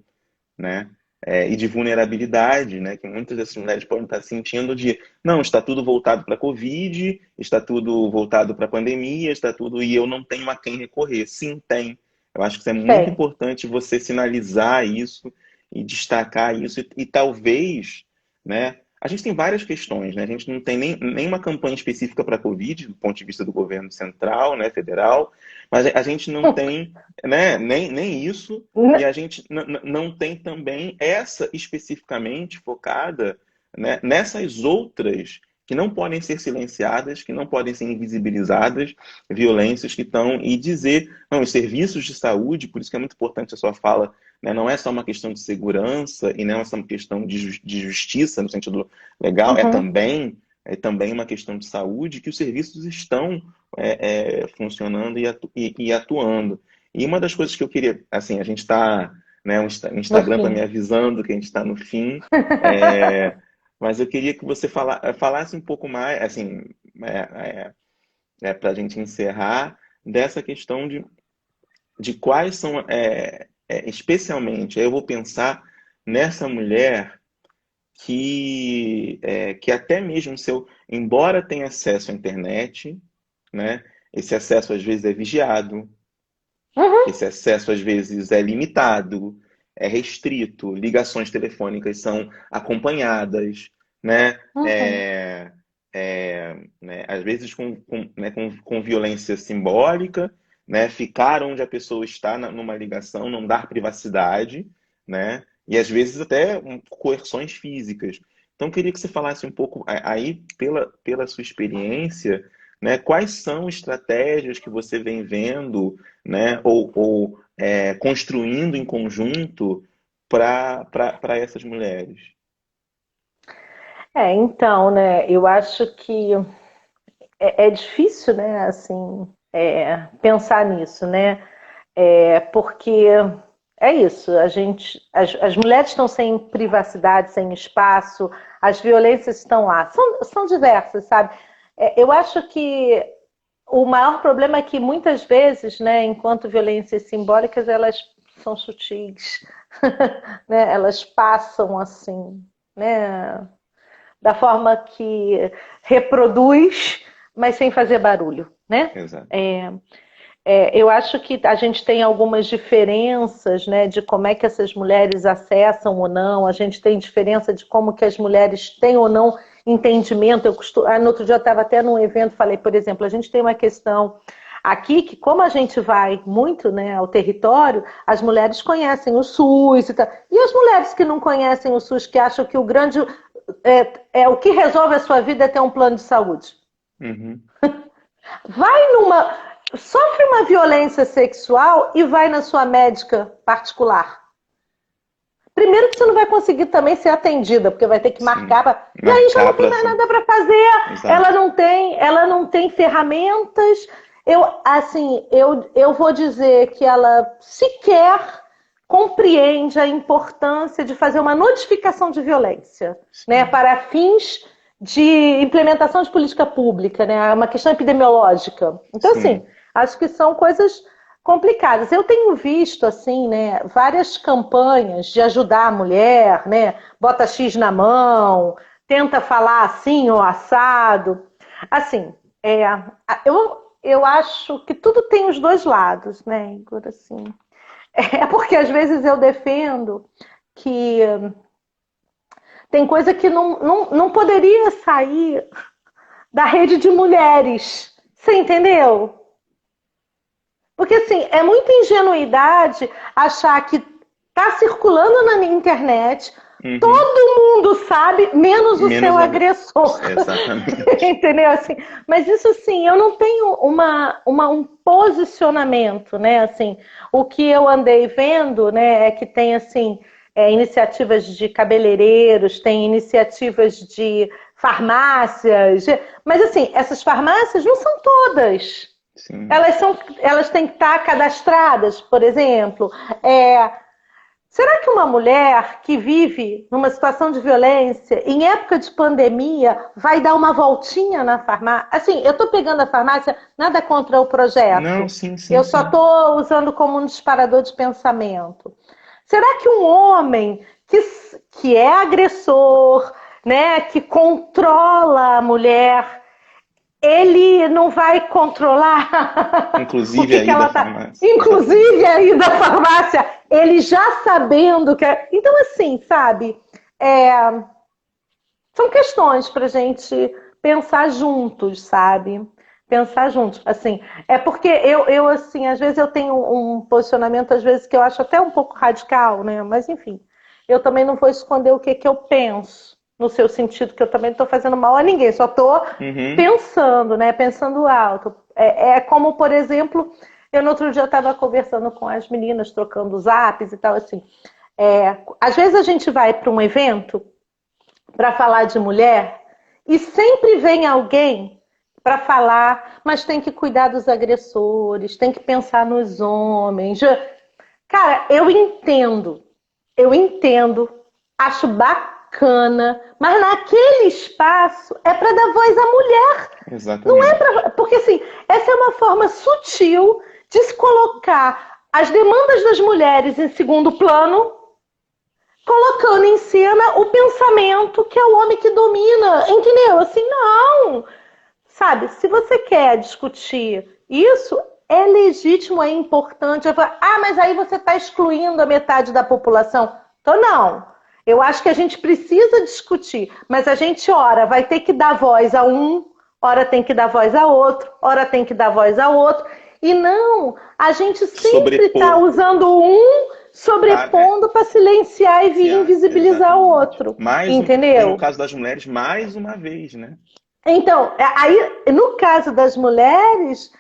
né? E de vulnerabilidade, né? Que muitas dessas mulheres podem estar sentindo de, não, está tudo voltado para a Covid, está tudo voltado para a pandemia, está tudo e eu não tenho a quem recorrer. Sim, tem. Eu acho que isso é muito Tem. importante você sinalizar isso e destacar isso e talvez, né? a gente tem várias questões, né? A gente não tem nenhuma campanha específica para a Covid, do ponto de vista do governo central, né, federal, mas a gente não tem, né, nem isso, e a gente não tem também essa especificamente focada, né, nessas outras que não podem ser silenciadas, que não podem ser invisibilizadas, violências que estão, e dizer, não, os serviços de saúde, por isso que é muito importante a sua fala, né, não é só uma questão de segurança e não é só uma questão de justiça no sentido legal, Uhum. é também uma questão de saúde, que os serviços estão funcionando e atuando. E uma das coisas que eu queria, assim, a gente está, né, o No Instagram está me fim. avisando que a gente está no fim, é, mas eu queria que você falasse um pouco mais, assim, para a gente encerrar, dessa questão de quais são, especialmente, aí eu vou pensar nessa mulher que até mesmo se eu, embora tenha acesso à internet, né, esse acesso às vezes é vigiado, Uhum. esse acesso às vezes é limitado, é restrito, ligações telefônicas são acompanhadas, né? Uhum. Né, às vezes né, com violência simbólica, né? Ficar onde a pessoa está numa ligação, não dar privacidade, né? E às vezes até coerções físicas. Então, eu queria que você falasse um pouco aí, pela sua experiência, né? Quais são estratégias que você vem vendo, né? Ou construindo em conjunto para essas mulheres? Então, né, eu acho que é difícil, né, assim, pensar nisso, né? Porque é isso, as mulheres estão sem privacidade, sem espaço, as violências estão lá, são diversas, sabe? Eu acho que o maior problema é que muitas vezes, né, enquanto violências simbólicas, elas são sutis, né? Elas passam assim, né, da forma que reproduz, mas sem fazer barulho, né? Exato. Eu acho que a gente tem algumas diferenças, né, de como é que essas mulheres acessam ou não. A gente tem diferença de como que as mulheres têm ou não entendimento. No outro dia eu estava até num evento, falei, por exemplo, a gente tem uma questão aqui que, como a gente vai muito, né, ao território, as mulheres conhecem o SUS e tal. E as mulheres que não conhecem o SUS, que acham que o grande o que resolve a sua vida é ter um plano de saúde. Uhum. Vai numa. Sofre uma violência sexual e vai na sua médica particular. Primeiro que você não vai conseguir também ser atendida, porque vai ter que Sim. marcar. E aí já Marcar não tem para mais ser. nada para fazer. Exato. Ela não tem ferramentas. Eu vou dizer que ela sequer compreende a importância de fazer uma notificação de violência, né, Sim. para fins de implementação de política pública, né, uma questão epidemiológica. Então, assim, Sim. acho que são coisas complicadas. Eu tenho visto assim, né, várias campanhas de ajudar a mulher, né, bota X na mão, tenta falar assim ou assado. Assim, é, eu acho que tudo tem os dois lados, né, Igor? Assim, é porque às vezes eu defendo que tem coisa que não poderia sair da rede de mulheres. Você entendeu? Porque, assim, é muita ingenuidade achar que tá circulando na internet, Uhum. todo mundo sabe, menos o seu Menos a. agressor. Exatamente. Entendeu? Assim, mas isso, assim, eu não tenho um posicionamento, né? Assim, o que eu andei vendo, né, é que tem, assim, iniciativas de cabeleireiros, tem iniciativas de farmácias, mas, assim, essas farmácias não são todas. Sim. Elas têm que estar cadastradas, por exemplo. Será que uma mulher que vive numa situação de violência, em época de pandemia, vai dar uma voltinha na farmácia? Assim, eu estou pegando a farmácia, nada contra o Não, projeto. sim, sim, Eu só sim. estou usando como um disparador de pensamento. Será que um homem que é agressor, né, que controla a mulher, ele não vai controlar o Inclusive que, que aí da ela tá. farmácia. Exatamente. Inclusive aí da farmácia, ele já sabendo que. Então, assim, sabe? É, São questões para a gente pensar juntos, sabe? Pensar juntos. Assim, é porque assim, às vezes eu tenho um posicionamento, às vezes, que eu acho até um pouco radical, né? Mas, enfim, eu também não vou esconder o que eu penso, no seu sentido, que eu também não estou fazendo mal a ninguém, só estou Uhum. pensando, né? Pensando alto. É como, por exemplo, eu no outro dia estava conversando com as meninas, trocando zaps e tal, assim. Às vezes a gente vai para um evento para falar de mulher e sempre vem alguém para falar, mas tem que cuidar dos agressores, tem que pensar nos homens. Cara, eu entendo, acho bacana, mas naquele espaço é para dar voz à mulher. Não é Exatamente. para. Porque assim, essa é uma forma sutil de se colocar as demandas das mulheres em segundo plano, colocando em cena o pensamento que é o homem que domina, entendeu? Assim, não. Sabe, se você quer discutir isso, é legítimo, é importante. Mas aí você está excluindo a metade da população. Então, não. Eu acho que a gente precisa discutir, mas a gente, ora, vai ter que dar voz a um, ora tem que dar voz a outro, ora tem que dar voz a outro. E não, a gente sempre está Sobrepor. usando um sobrepondo para silenciar e invisibilizar o Exatamente. outro. Mais um, e no Entendeu? caso das mulheres, mais uma vez, né? Então, aí, no caso das mulheres,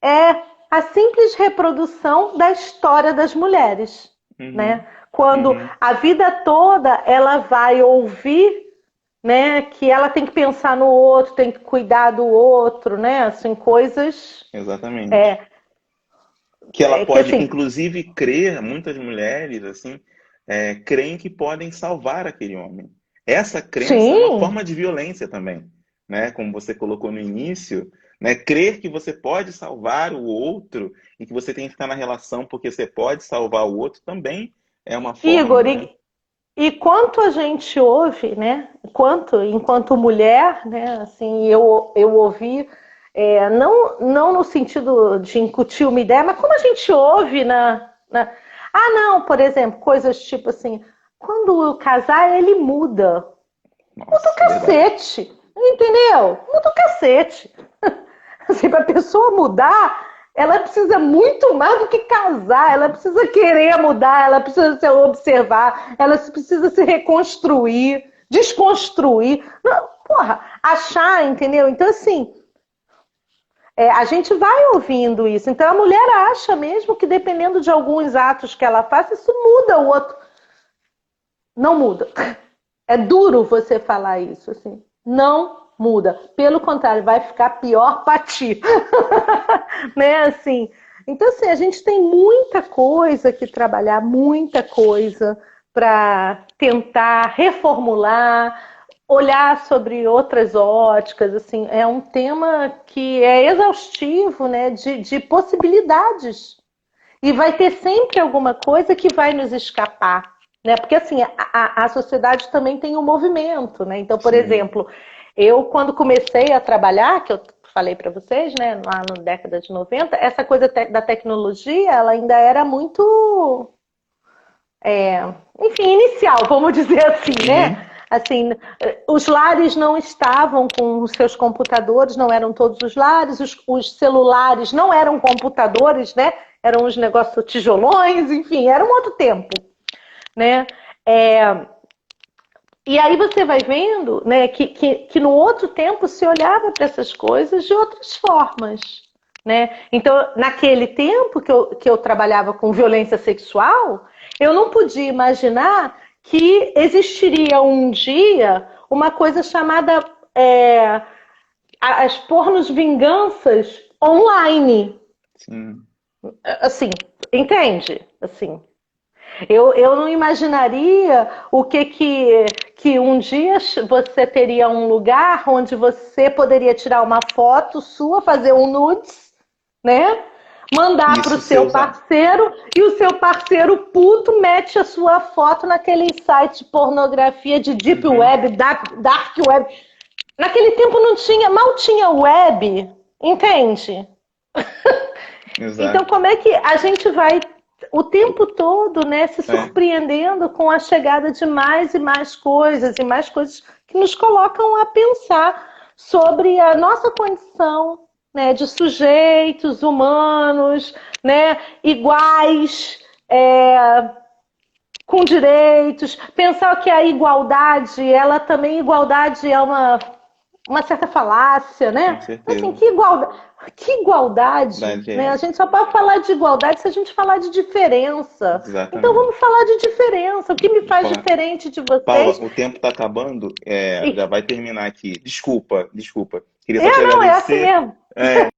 é a simples reprodução da história das mulheres, Uhum. né? Quando Uhum. a vida toda ela vai ouvir, né, que ela tem que pensar no outro, tem que cuidar do outro, né? Assim, coisas Exatamente. é, Que ela que pode, assim, inclusive, crer, muitas mulheres, assim, creem que podem salvar aquele homem. Essa crença é uma sim, forma de violência também, né? Como você colocou no início, né? Crer que você pode salvar o outro e que você tem que ficar na relação porque você pode salvar o outro também é uma forma, Igor, né? e quanto a gente ouve, né? Enquanto mulher, né? Assim, eu ouvi, não no sentido de incutir uma ideia, mas como a gente ouve Ah, não, por exemplo, coisas tipo assim, quando eu casar, ele muda. Muda o Nossa, verdade. cacete, entendeu? Muda o cacete. Assim, para a pessoa mudar, ela precisa muito mais do que casar, ela precisa querer mudar, ela precisa se observar, ela precisa se reconstruir, desconstruir. Não, porra, achar, entendeu? Então, assim, a gente vai ouvindo isso. Então, a mulher acha mesmo que dependendo de alguns atos que ela faça, isso muda o outro. Não muda. É duro você falar isso, assim. Não muda. Pelo contrário, vai ficar pior para ti. Né, assim. Então, assim, a gente tem muita coisa que trabalhar, muita coisa para tentar reformular, olhar sobre outras óticas, assim, é um tema que é exaustivo, né, de possibilidades. E vai ter sempre alguma coisa que vai nos escapar, né? Porque assim, a sociedade também tem um movimento, né? Então, por Sim. exemplo, eu quando comecei a trabalhar, que eu falei para vocês, né, lá na década de 90, essa coisa da tecnologia, ela ainda era muito, enfim, inicial, vamos dizer assim, né? Uhum. Assim, os lares não estavam com os seus computadores, não eram todos os lares, os celulares não eram computadores, né? Eram uns negócios tijolões, enfim, era um outro tempo, né? É, e aí você vai vendo, né, que no outro tempo se olhava para essas coisas de outras formas, né? Então, naquele tempo que eu trabalhava com violência sexual, eu não podia imaginar que existiria um dia uma coisa chamada as pornos vinganças online. Sim. Assim, entende? Assim, eu não imaginaria que um dia você teria um lugar onde você poderia tirar uma foto sua, fazer um nudes, né? Mandar para o Isso ser seu usado. parceiro e o seu parceiro puto mete a sua foto naquele site de pornografia de deep Uhum. web, dark web. Naquele tempo não tinha, mal tinha web, entende? Então Exato. como é que a gente vai o tempo todo, né, se surpreendendo com a chegada de mais e mais coisas que nos colocam a pensar sobre a nossa condição, né, de sujeitos humanos, né, iguais, com direitos. Pensar que a igualdade, ela também, igualdade é uma certa falácia, né? Com certeza. Então, assim, que igualdade, né? A gente só pode falar de igualdade se a gente falar de diferença. Exatamente. Então vamos falar de diferença. O que me faz diferente de vocês? Paula, o tempo está acabando, já vai terminar aqui. Desculpa. Queria só te não, agradecer. é assim mesmo.